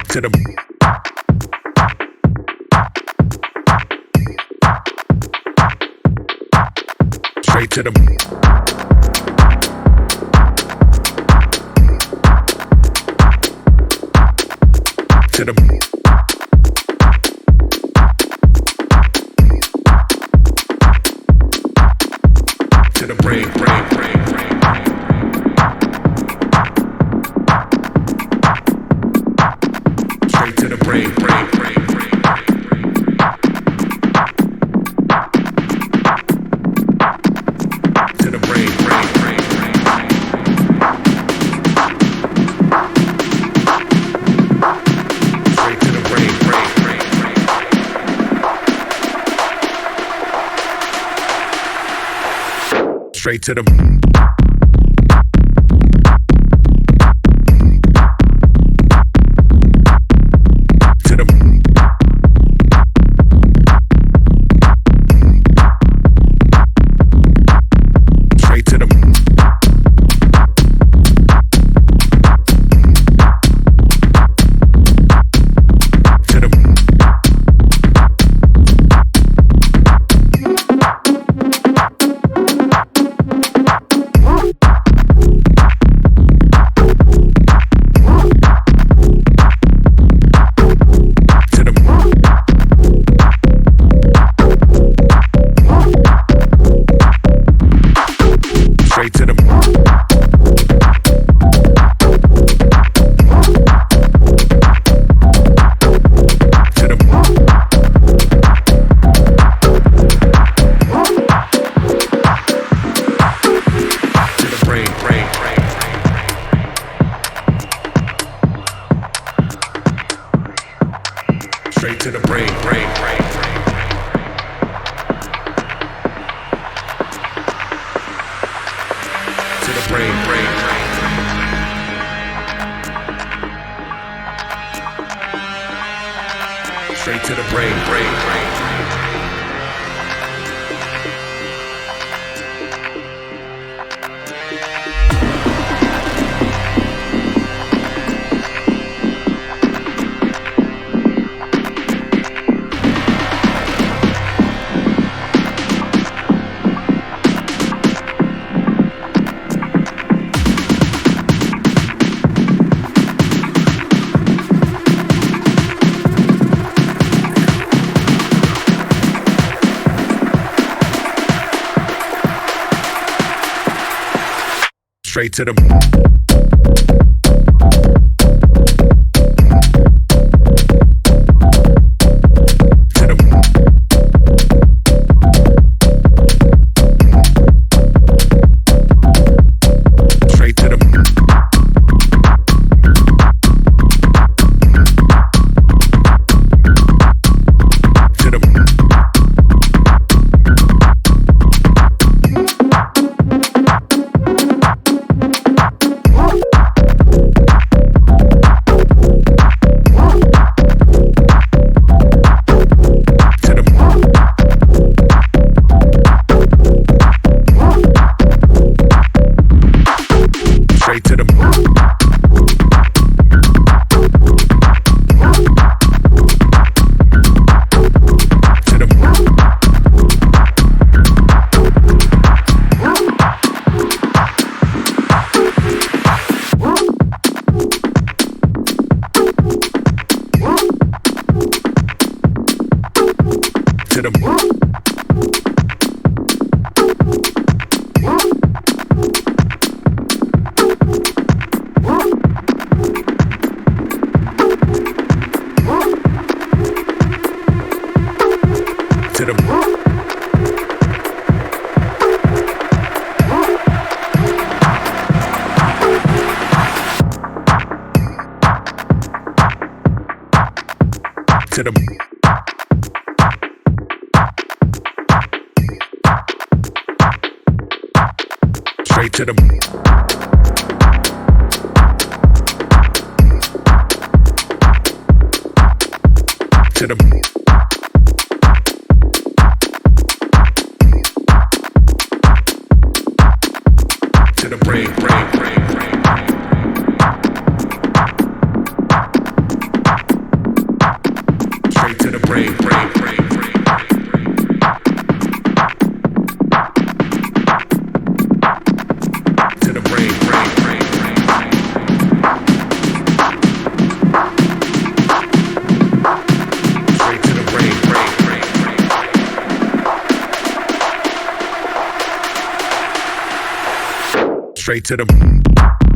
to the straight to the to the to the brain, brain, brain, brain. Straight to the brain, brain, brain, brain. To the brain, brain, brain, brain. Straight to the brain, brain, brain, brain. Straight to the straight to the brain, brain, brain, brain. To the brain, brain, brain. Straight to the brain, brain, brain. Straight to the to the straight to the to the to the brain, brain, brain, brain, brain. straight to the